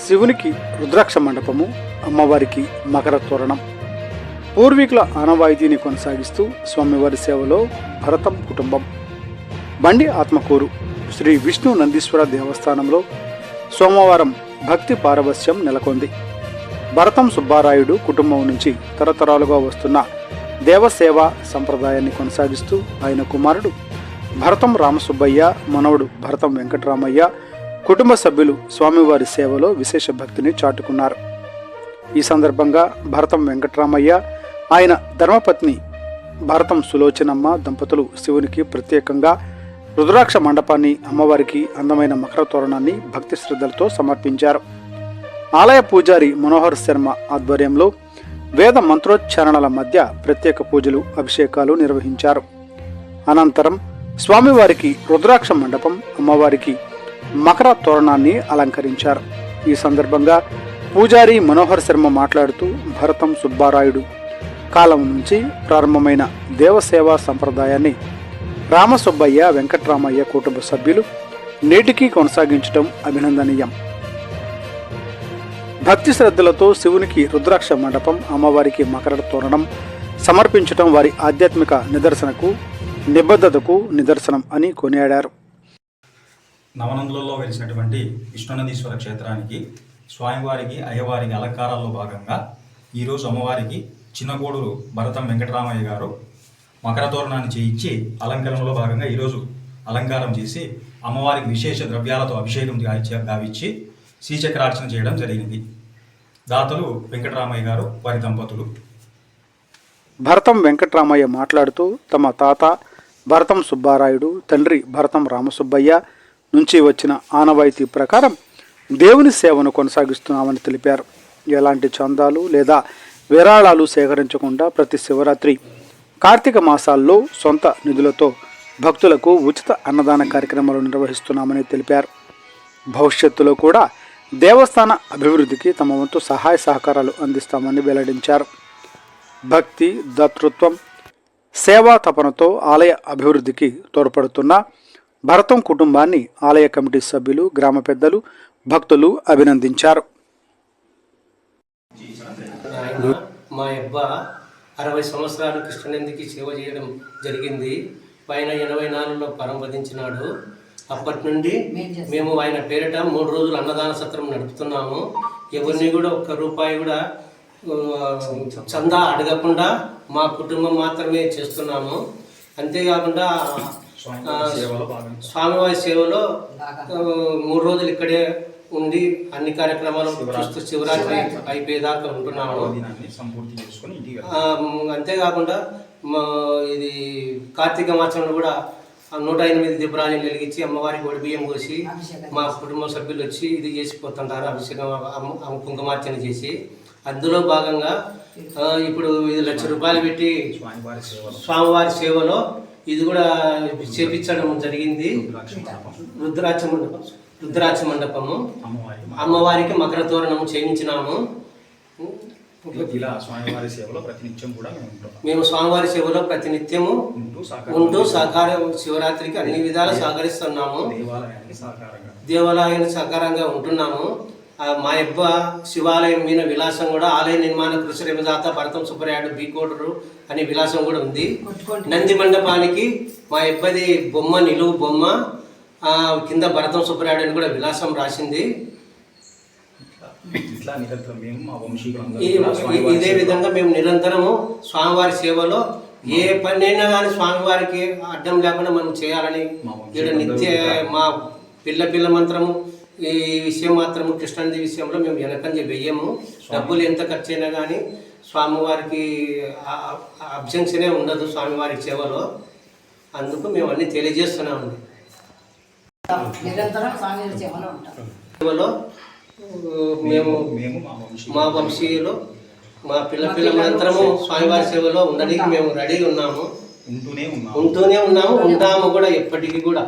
శివునికి రుద్రాక్ష మండపము, అమ్మవారికి మకర తోరణం. పూర్వీకుల ఆనవాయితీని కొనసాగిస్తూ స్వామివారి సేవలో భరతం కుటుంబం. బండి ఆత్మకూరు శ్రీ విష్ణు నందీశ్వర దేవస్థానంలో సోమవారం భక్తి పారవస్యం నెలకొంది. భరతం సుబ్బారాయుడు కుటుంబం నుంచి తరతరాలుగా వస్తున్న దేవసేవ సంప్రదాయాన్ని కొనసాగిస్తూ ఆయన కుమారుడు భరతం రామసుబ్బయ్య, మనవడు భరతం వెంకటరామయ్య కుటుంబ సభ్యులు స్వామివారి సేవలో విశేష భక్తిని చాటుకున్నారు. ఈ సందర్భంగా భరతం వెంకటరామయ్య, ఆయన ధర్మపత్ని భరతం సులోచనమ్మ దంపతులు శివునికి ప్రత్యేకంగా రుద్రాక్ష మండపాన్ని, అమ్మవారికి అందమైన మకర తోరణాన్ని భక్తి శ్రద్ధలతో సమర్పించారు. ఆలయ పూజారి మనోహర్ శర్మ ఆధ్వర్యంలో వేద మంత్రోచ్చారణల మధ్య ప్రత్యేక పూజలు, అభిషేకాలు నిర్వహించారు. అనంతరం స్వామివారికి రుద్రాక్ష మండపం, అమ్మవారికి మకర తోరణాన్ని అలంకరించారు. ఈ సందర్భంగా పూజారి మనోహర్ శర్మ మాట్లాడుతూ భరతం సుబ్బారాయుడు కాలం నుంచి ప్రారంభమైన దేవసేవా సంప్రదాయాన్ని రామసుబ్బయ్య, వెంకటరామయ్య కుటుంబ సభ్యులు నేటికీ కొనసాగించడం అభినందనీయం. భక్తి శ్రద్ధలతో శివునికి రుద్రాక్ష మండపం, అమ్మవారికి మకర తోరణం సమర్పించడం వారి ఆధ్యాత్మిక నిదర్శనకు, నిబద్ధతకు నిదర్శనం అని కొనియాడారు. నవనందులలో వెలిసినటువంటి విష్ణునందీశ్వర క్షేత్రానికి స్వామివారికి, అయ్యవారికి అలంకారాల్లో భాగంగా ఈరోజు అమ్మవారికి చిన్నగూడూరు భరతం వెంకటరామయ్య గారు మకర తోరణాన్ని చేయించి అలంకరణలో భాగంగా ఈరోజు అలంకారం చేసి అమ్మవారికి విశేష ద్రవ్యాలతో అభిషేకం గావించి శ్రీచక్రార్చన చేయడం జరిగింది. దాతలు వెంకటరామయ్య గారు, వారి దంపతులు. భరతం వెంకటరామయ్య మాట్లాడుతూ తమ తాత భరతం సుబ్బారాయుడు, తండ్రి భరతం రామసుబ్బయ్య నుంచి వచ్చిన ఆనవాయితీ ప్రకారం దేవుని సేవను కొనసాగిస్తున్నామని తెలిపారు. ఎలాంటి చందాలు లేదా విరాళాలు సేకరించకుండా ప్రతి శివరాత్రి, కార్తీక మాసాల్లో సొంత నిధులతో భక్తులకు ఉచిత అన్నదాన కార్యక్రమాలు నిర్వహిస్తున్నామని తెలిపారు. భవిష్యత్తులో కూడా దేవస్థాన అభివృద్ధికి తమ వంతు సహాయ సహకారాలు అందిస్తామని వెల్లడించారు. భక్తి, దాతృత్వం, సేవా తపనతో ఆలయ అభివృద్ధికి తోడ్పడుతున్న భరతం కుటుంబాన్ని ఆలయ కమిటీ సభ్యులు, గ్రామ పెద్దలు, భక్తులు అభినందించారు. మా అబ్బా 60 సంవత్సరాలు కృష్ణనందికి సేవ చేయడం జరిగింది. పైన 84లో పరంపదించినాడు. అప్పటి నుండి మేము ఆయన పేరిట 3 రోజులు అన్నదాన సత్రం నడుపుతున్నాము. ఎవరిని కూడా ఒక్క రూపాయి కూడా చందా అడగకుండా మా కుటుంబం మాత్రమే చేస్తున్నాము. అంతేకాకుండా స్వామివారి సేవలో 3 రోజులు ఇక్కడే ఉండి అన్ని కార్యక్రమాలు చూస్తూ శివరాత్రి అయిపోయేదాకా ఉంటున్నాము. అంతేకాకుండా ఇది కార్తీక మాసంలో కూడా 108 దీపారాజన వెలిగించి అమ్మవారికి ఒడి బియ్యం పోసి మా కుటుంబ సభ్యులు వచ్చి ఇది చేసిపోతుంటారు. అభిషేకం, కుంకుమార్చన చేసి అందులో భాగంగా ఇప్పుడు 5 లక్షల రూపాయలు పెట్టి స్వామివారి సేవలో ఇది కూడా చేపించడం జరిగింది. రుద్రాక్ష మండపము, అమ్మవారికి మకర తోరణము చేయించినాము. మేము స్వామివారి సేవలో ప్రతినిత్యము ఉంటూ సహకారం, శివరాత్రికి అన్ని విధాలు సహకరిస్తున్నాము. దేవాలయానికి సహకారంగా ఉంటున్నాము. మా అబ్బ శివాలయం మీద విలాసం కూడా ఆలయ నిర్మాణ కృషి రేమదాత భరతం సుబ్బరాయుడు బీకోటరు అనే విలాసం కూడా ఉంది. నంది మండపానికి మా అబ్బది బొమ్మ, నిలువు బొమ్మ, కింద భరతం సుబ్బరాయుడు అని కూడా విలాసం రాసింది. ఇదే విధంగా మేము నిరంతరము స్వామివారి సేవలో ఏ పనైనా కానీ స్వామివారికి అడ్డం లేకుండా మనం చేయాలని నిత్య మా పిల్ల మంత్రము ఈ విషయం మాత్రము కృష్ణానది విషయంలో మేము వెనకంజ వెయ్యము. డబ్బులు ఎంత ఖర్చు అయినా కానీ స్వామివారికి అబ్జెక్షనే ఉండదు స్వామివారి సేవలో. అందుకు మేము అన్ని తెలియజేస్తున్నామండి. సేవలో మేము మా వంశీయులు, మా పిల్లలందరము స్వామివారి సేవలో ఉండడానికి మేము రెడీగా ఉన్నాము, ఉంటూనే ఉన్నాము, ఉంటాము కూడా ఎప్పటికీ కూడా.